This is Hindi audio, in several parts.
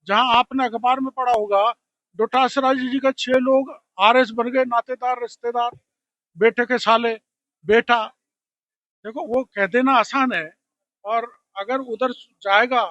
जहां आपने अखबार में पढ़ा होगा, डोटासरा जी का 6 लोग आरएस बन गए, नातेदार रिश्तेदार, बेटे के साले, बेटा। देखो, वो कह देना आसान है, और अगर उधर जाएगा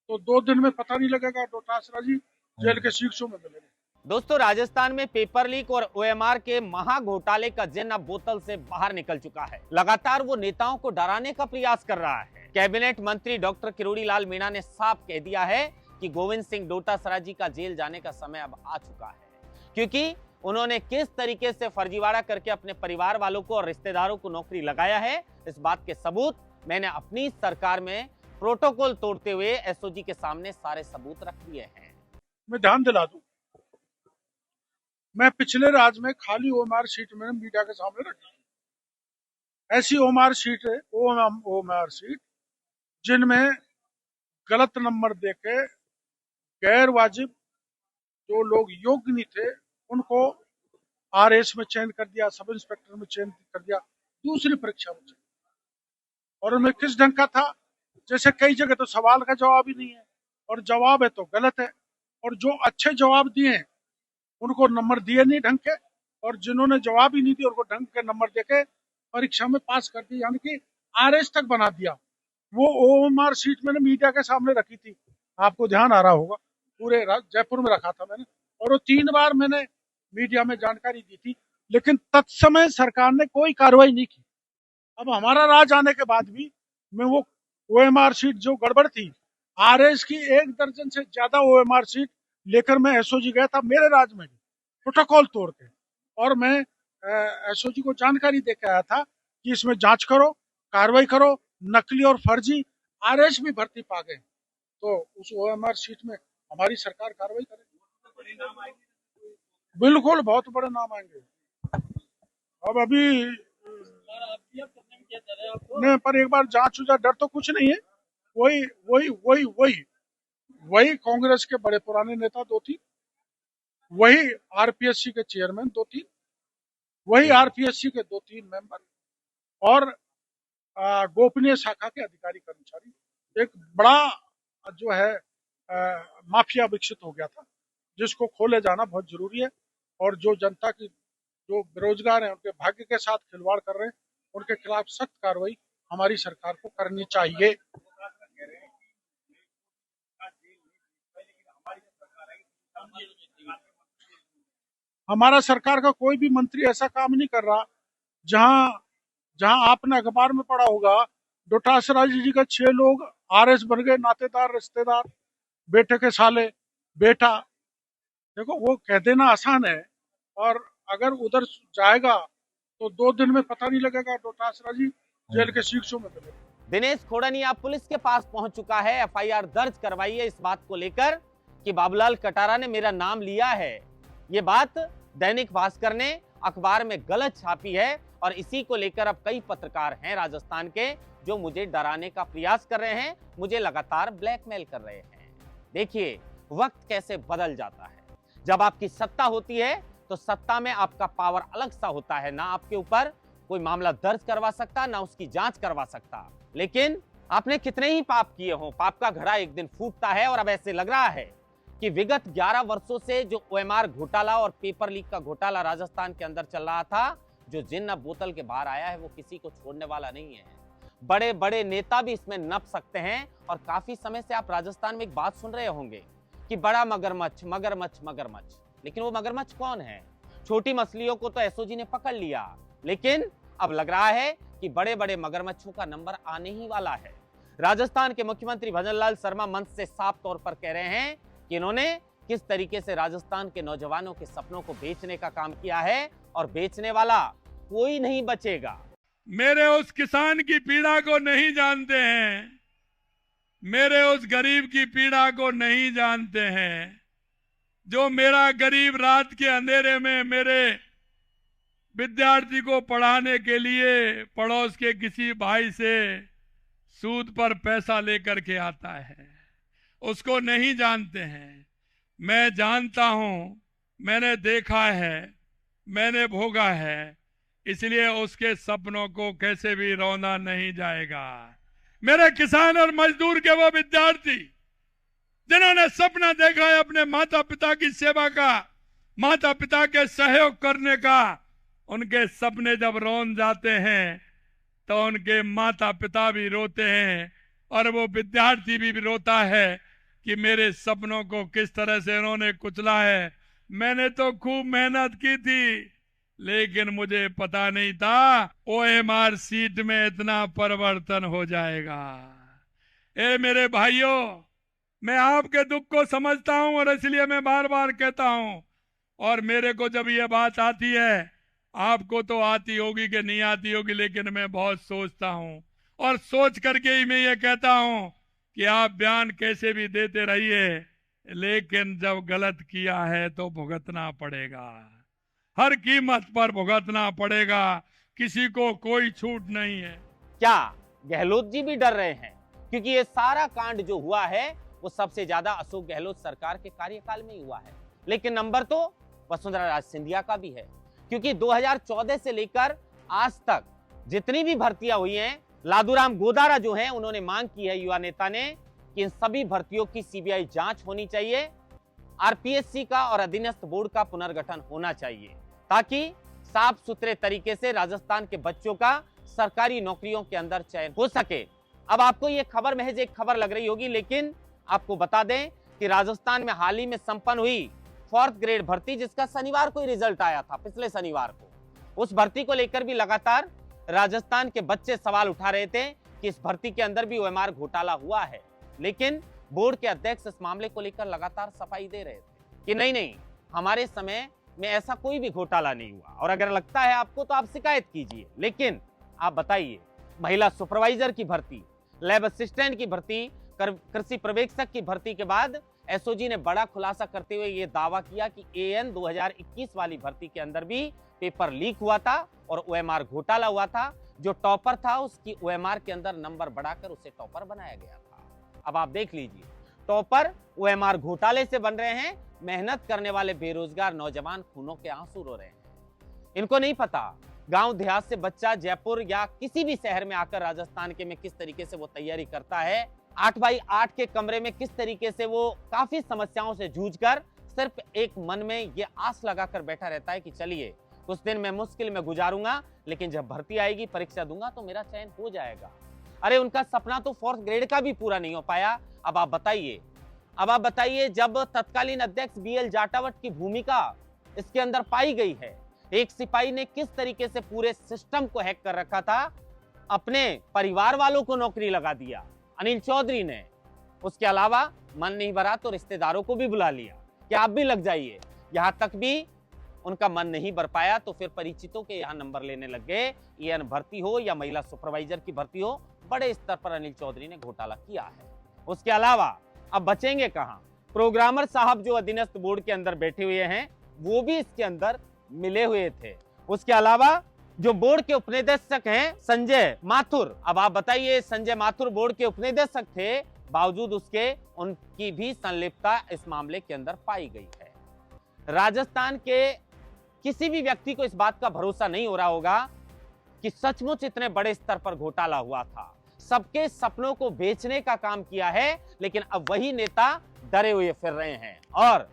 तो 2 दिन में पता नहीं लगेगा, डोटासरा जी जेल के शीशों में मिलेंगे। दोस्तों, राजस्थान में पेपर लीक और ओएमआर के महा घोटाले का जिन्न अब बोतल से बाहर निकल चुका है। लगातार वो नेताओं को डराने का प्रयास कर रहा है। कैबिनेट मंत्री डॉक्टर किरोड़ी लाल मीणा ने साफ कह दिया है कि गोविंद सिंह डोटासरा जी का जेल जाने का समय अब आ चुका है, क्योंकि उन्होंने किस तरीके से फर्जीवाड़ा करके अपने परिवार वालों को और रिश्तेदारों को नौकरी लगाया है, इस बात के सबूत मैंने अपनी सरकार में प्रोटोकॉल तोड़ते हुए एसओजी के सामने सारे सबूत रख दिए हैं। मैं ध्यान दिला दूं, मैं पिछले राज में खाली ओएमआर शीट मैंने मीडिया के सामने रखी थी। ऐसी ओएमआर शीट जिनमें गलत नंबर देके गैर वाजिब जो लोग योग्य नहीं थे उनको आरएस में चयन कर दिया, सब इंस्पेक्टर में चयन कर दिया, दूसरी परीक्षा में चयन। और उनमें किस ढंग का था? जैसे कई जगह तो सवाल का जवाब ही नहीं है, और जवाब है तो गलत है, और जो अच्छे जवाब दिए हैं उनको नंबर दिए नहीं ढंग के, और जिन्होंने जवाब ही नहीं दिए उनको ढंग के नंबर देके परीक्षा में पास कर दिया, यानी कि आरएस तक बना दिया। वो ओएमआर शीट मैंने मीडिया के सामने रखी थी, आपको ध्यान आ रहा होगा, पूरे जयपुर में रखा था मैंने, और वो 3 बार मैंने मीडिया में जानकारी दी थी, लेकिन तत्समय सरकार ने कोई कार्रवाई नहीं की। अब हमारा राज आने के बाद भी मैं वो ओएमआर शीट जो गड़बड़ थी, आरएस की 1 दर्जन से ज्यादा ओएमआर शीट लेकर मैं एसओजी गया था, मेरे राज में भी प्रोटोकॉल तोड़ के, और मैं एसओजी को जानकारी देकर आया था कि इसमें जांच करो, कार्रवाई करो, नकली और फर्जी आरएस भी भर्ती पा गए, तो उस ओएमआर शीट में हमारी सरकार कार्रवाई करे। बिल्कुल बहुत बड़े नाम आएंगे। अब अभी नहीं, पर एक बार जांच हो जाए, डर तो कुछ नहीं है। वही वही वही वही वही कांग्रेस के बड़े पुराने नेता 2-3, वही आरपीएससी के चेयरमैन 2-3, वही आरपीएससी के 2-3 मेंबर, और गोपनीय शाखा के अधिकारी कर्मचारी। एक बड़ा जो है माफिया विकसित हो गया था, जिसको खोले जाना बहुत जरूरी है, और जो जनता की जो बेरोजगार हैं उनके भाग्य के साथ खिलवाड़ कर रहे हैं, उनके खिलाफ सख्त कार्रवाई हमारी सरकार को करनी चाहिए। हमारा सरकार का कोई भी मंत्री ऐसा काम नहीं कर रहा जहां जहां आपने अखबार में पढ़ा होगा, डोटासरा जी का 6 लोग आरएस बन गए, नातेदार रिश्तेदार, बेटे के साले, बेटा। देखो, वो कह देना आसान है, और अगर उधर जाएगा तो 2 दिन में पता नहीं लगेगा, डोटासरा जी जेल के शीशों में मिलेगा। दिनेश खोड़निया पुलिस के पास पहुंच चुका है। एफआईआर दर्ज करवाई है इस बात को लेकर कि बाबूलाल कटारा ने मेरा नाम लिया है। ये बात दैनिक भास्कर ने अखबार में गलत छापी है, और इसी को लेकर अब कई पत्रकार हैं राजस्थान के जो मुझे डराने का प्रयास कर रहे हैं, मुझे लगातार ब्लैकमेल कर रहे हैं। देखिए, वक्त कैसे बदल जाता है। जब आपकी सत्ता होती है तो सत्ता में आपका पावर अलग सा होता है, ना आपके ऊपर कोई मामला दर्ज करवा सकता, ना उसकी जांच करवा सकता। लेकिन आपने कितने ही पाप किए हों, पाप का घड़ा एक दिन फूटता है, और अब ऐसे लग रहा है कि विगत 11 वर्षों से जो ओएमआर घोटाला और पेपर लीक का घोटाला राजस्थान के अंदर चल रहा था, जो जिन्न अब बोतल के बाहर आया है वो किसी को छोड़ने वाला नहीं है। बड़े बड़े नेता भी इसमें नप सकते हैं। और काफी समय से आप राजस्थान में एक बात सुन रहे होंगे कि बड़ा मगरमच्छ मगरमच्छ मगरमच्छ, लेकिन वो मगरमच्छ कौन है? छोटी मछलियों को तो एसओजी ने पकड़ लिया, लेकिन अब लग रहा है कि बड़े बड़े मगरमच्छों का नंबर आने ही वाला है। राजस्थान के मुख्यमंत्री भजनलाल शर्मा मंच से साफ तौर पर कह रहे हैं कि इन्होंने किस तरीके से राजस्थान के नौजवानों के सपनों को बेचने का काम किया है, और बेचने वाला कोई नहीं बचेगा। मेरे उस किसान की पीड़ा को नहीं जानते हैं, मेरे उस गरीब की पीड़ा को नहीं जानते हैं, जो मेरा गरीब रात के अंधेरे में मेरे विद्यार्थी को पढ़ाने के लिए पड़ोस के किसी भाई से सूद पर पैसा लेकर के आता है, उसको नहीं जानते हैं। मैं जानता हूं, मैंने देखा है, मैंने भोगा है, इसलिए उसके सपनों को कैसे भी रौंदा नहीं जाएगा। मेरे किसान और मजदूर के वो विद्यार्थी जिन्होंने सपना देखा है अपने माता पिता की सेवा का, माता पिता के सहयोग करने का, उनके सपने जब रोन जाते हैं तो उनके माता पिता भी रोते हैं और वो विद्यार्थी भी रोता है कि मेरे सपनों को किस तरह से उन्होंने कुचला है। मैंने तो खूब मेहनत की थी, लेकिन मुझे पता नहीं था OMR सीट में इतना परिवर्तन हो जाएगा। ए मेरे भाइयों, मैं आपके दुख को समझता हूं और इसलिए मैं बार बार कहता हूं, और मेरे को जब ये बात आती है, आपको तो आती होगी कि नहीं आती होगी, लेकिन मैं बहुत सोचता हूं और सोच करके ही मैं ये कहता हूं कि आप बयान कैसे भी देते रहिए, लेकिन जब गलत किया है तो भुगतना पड़ेगा, हर कीमत पर भुगतना पड़ेगा, किसी को कोई छूट नहीं है। क्या गहलोत जी भी डर रहे हैं? क्योंकि ये सारा कांड जो हुआ है वो सबसे ज्यादा अशोक गहलोत सरकार के कार्यकाल में ही हुआ है। लेकिन नंबर तो वसुंधरा राज सिंधिया का भी है, क्योंकि 2014 से लेकर आज तक जितनी भी भर्तियां हुई हैं, लादूराम गोदारा जो हैं उन्होंने मांग की है, युवा नेता ने, कि इन सभी भर्तियों की CBI जांच होनी चाहिए, RPSC का और अधीनस्थ बोर्ड का पुनर्गठन होना चाहिए, ताकि साफ सुथरे तरीके से राजस्थान के बच्चों का सरकारी नौकरियों के अंदर चयन हो सके। अब आपको ये खबर महज एक खबर लग रही होगी, लेकिन आपको बता दें कि राजस्थान में हाल ही में संपन्न हुई 4th ग्रेड भर्ती, जिसका शनिवार को ही रिजल्ट आया था, पिछले शनिवार को, उस भर्ती को लेकर भी लगातार राजस्थान के बच्चे सवाल उठा रहे थे कि इस भर्ती के अंदर भी OMR घोटाला हुआ है। लेकिन बोर्ड के अध्यक्ष इस मामले को लेकर लगातार सफाई दे रहे थे कि नहीं, हमारे समय में ऐसा कोई भी घोटाला नहीं हुआ, और अगर लगता है आपको तो आप शिकायत कीजिए। लेकिन आप बताइए, महिला सुपरवाइजर की भर्ती, लैब असिस्टेंट की भर्ती, कृषि पर्यवेक्षक की भर्ती के बाद SOG ने बड़ा खुलासा करते हुए यह दावा किया कि AN 2021 वाली भर्ती के अंदर भी पेपर लीक हुआ था और OMR घोटाला हुआ था। जो टॉपर था उसकी OMR के अंदर नंबर बढ़ाकर उसे टॉपर बनाया गया था। अब आप देख लीजिए, टॉपर OMR घोटाले से बन रहे हैं, मेहनत करने वाले बेरोजगार नौजवान खूनों के आंसू रो रहे हैं। इनको नहीं पता गांव देहात से बच्चा जयपुर या किसी भी शहर में आकर राजस्थान के में किस तरीके से वो तैयारी करता है, 8x8 के कमरे में किस तरीके से वो काफी समस्याओं से जूझकर सिर्फ एक मन में ये आस लगाकर बैठा रहता है कि चलिए कुछ दिन मैं मुश्किल में गुजारूंगा, लेकिन जब भर्ती आएगी, परीक्षा दूंगा तो मेरा चयन हो जाएगा। अरे उनका सपना तो 4th ग्रेड का भी पूरा नहीं हो पाया। अब आप बताइए, जब तत्कालीन अध्यक्ष BL जाटावत की भूमिका इसके अंदर पाई गई है, एक सिपाही ने किस तरीके से पूरे सिस्टम को हैक कर रखा था, अपने परिवार वालों को नौकरी लगा दिया अनिल चौधरी ने। उसके अलावा मन नहीं भरा तो रिश्तेदारों को भी बुला लिया कि आप भी लग जाइए। यहां तक भी उनका मन नहीं भर पाया तो फिर परिचितों के यहां नंबर लेने लग गए। AN भर्ती हो या महिला सुपरवाइजर की भर्ती हो, बड़े स्तर पर अनिल चौधरी ने घोटाला किया है। उसके अलावा अब बचेंगे कहां? प्रोग्रामर साहब जो अधीनस्थ बोर्ड के अंदर बैठे हुए हैं, वो भी इसके अंदर मिले हुए थे। उसके अलावा जो बोर्ड के उपनिदेशक हैं संजय माथुर, अब आप बताइए, संजय माथुर बोर्ड के उपनिदेशक थे, बावजूद उसके उनकी भी संलिप्तता इस मामले के अंदर पाई गई है। राजस्थान के किसी भी व्यक्ति को इस बात का भरोसा नहीं हो रहा होगा कि सचमुच इतने बड़े स्तर पर घोटाला हुआ था। सबके सपनों को बेचने का काम किया है, लेकिन अब वही नेता डरे हुए फिर रहे हैं। और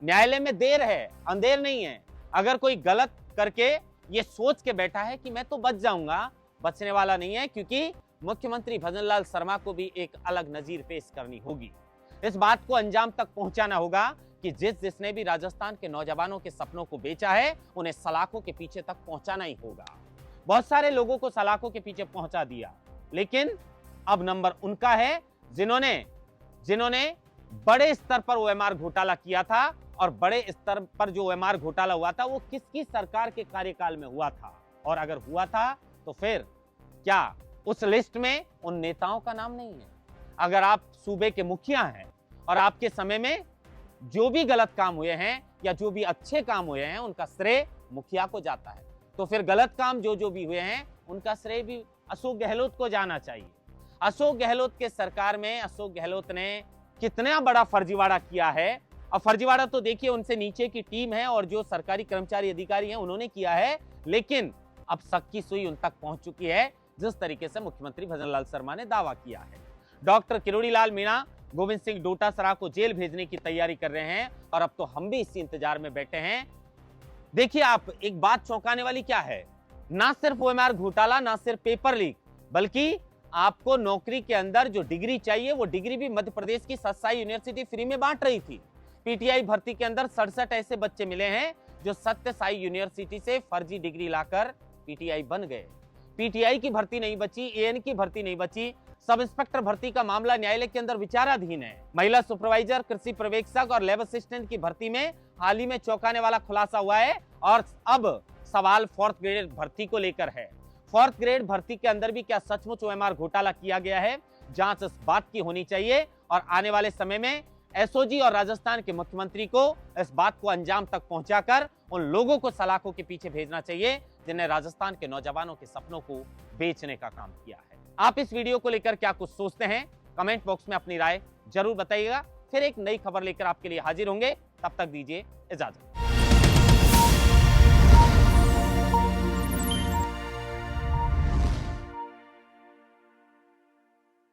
न्यायालय में देर है, अंधेर नहीं है। अगर कोई गलत करके ये सोच के बैठा है कि मैं तो बच जाऊंगा, बचने वाला नहीं है, क्योंकि मुख्यमंत्री भजनलाल शर्मा को भी एक अलग नजीर पेश करनी होगी। इस बात को अंजाम तक पहुंचाना होगा कि जिसने भी राजस्थान के नौजवानों के सपनों को बेचा है, उन्हें सलाखों के पीछे तक पहुंचाना ही होगा। बहुत सारे लोगों को सलाखों के पीछे पहुंचा दिया, लेकिन अब नंबर उनका है जिन्होंने बड़े स्तर पर OMR घोटाला किया था। और बड़े स्तर पर जो OMR घोटाला हुआ था वो किसकी सरकार के कार्यकाल में हुआ था, और अगर हुआ था तो फिर क्या उस लिस्ट में उन नेताओं का नाम नहीं है? अगर आप सूबे के मुखिया हैं और आपके समय में जो भी गलत काम हुए हैं या जो भी अच्छे काम हुए हैं, उनका श्रेय मुखिया को जाता है, तो फिर गलत काम जो भी हुए हैं उनका श्रेय भी अशोक गहलोत को जाना चाहिए। अशोक गहलोत के सरकार में अशोक गहलोत ने कितना बड़ा फर्जीवाड़ा किया है। और फर्जीवाड़ा तो देखिए उनसे नीचे की टीम है और जो सरकारी कर्मचारी अधिकारी हैं उन्होंने किया है, लेकिन अब शक की सुई उन तक पहुंच चुकी है, जिस तरीके से मुख्यमंत्री भजनलाल शर्मा ने दावा किया है। डॉक्टर किरोड़ीलाल मीणा गोविंद सिंह डोटासरा को जेल भेजने की तैयारी कर रहे हैं और अब तो हम भी इसी इंतजार में बैठे हैं। देखिए आप, एक बात चौंकाने वाली क्या है, ना सिर्फ ओएमआर घोटाला, ना सिर्फ पेपर लीक, बल्कि आपको नौकरी के अंदर जो डिग्री चाहिए वो डिग्री भी मध्य प्रदेश की सत्साई यूनिवर्सिटी फ्री में बांट रही थी। पीटीआई भर्ती के अंदर 67 ऐसे बच्चे मिले हैं जो सत्य साई यूनिवर्सिटी से फर्जी डिग्री लाकर पीटीआई बन गए। पीटीआई की भर्ती नहीं बची, एएन की भर्ती नहीं बची, सब इंस्पेक्टर भर्ती का मामला न्यायालय के अंदर विचाराधीन है। महिला सुपरवाइजर, कृषि पर्यवेक्षक और लैब असिस्टेंट की भर्ती में हाल ही में चौंकाने वाला खुलासा हुआ है और अब सवाल 4th ग्रेड भर्ती को लेकर है। 4th ग्रेड भर्ती के अंदर भी क्या सचमुच ओएमआर घोटाला किया गया है? जांच इस बात की होनी चाहिए और आने वाले समय में एसओजी और राजस्थान के मुख्यमंत्री को इस बात को अंजाम तक पहुंचाकर उन लोगों को सलाखों के पीछे भेजना चाहिए जिन्हें राजस्थान के नौजवानों के सपनों को बेचने का काम किया है। आप इस वीडियो को लेकर क्या कुछ सोचते हैं? कमेंट बॉक्स में अपनी राय जरूर बताइएगा। फिर एक नई खबर लेकर आपके लिए हाजिर होंगे, तब तक दीजिए इजाजत।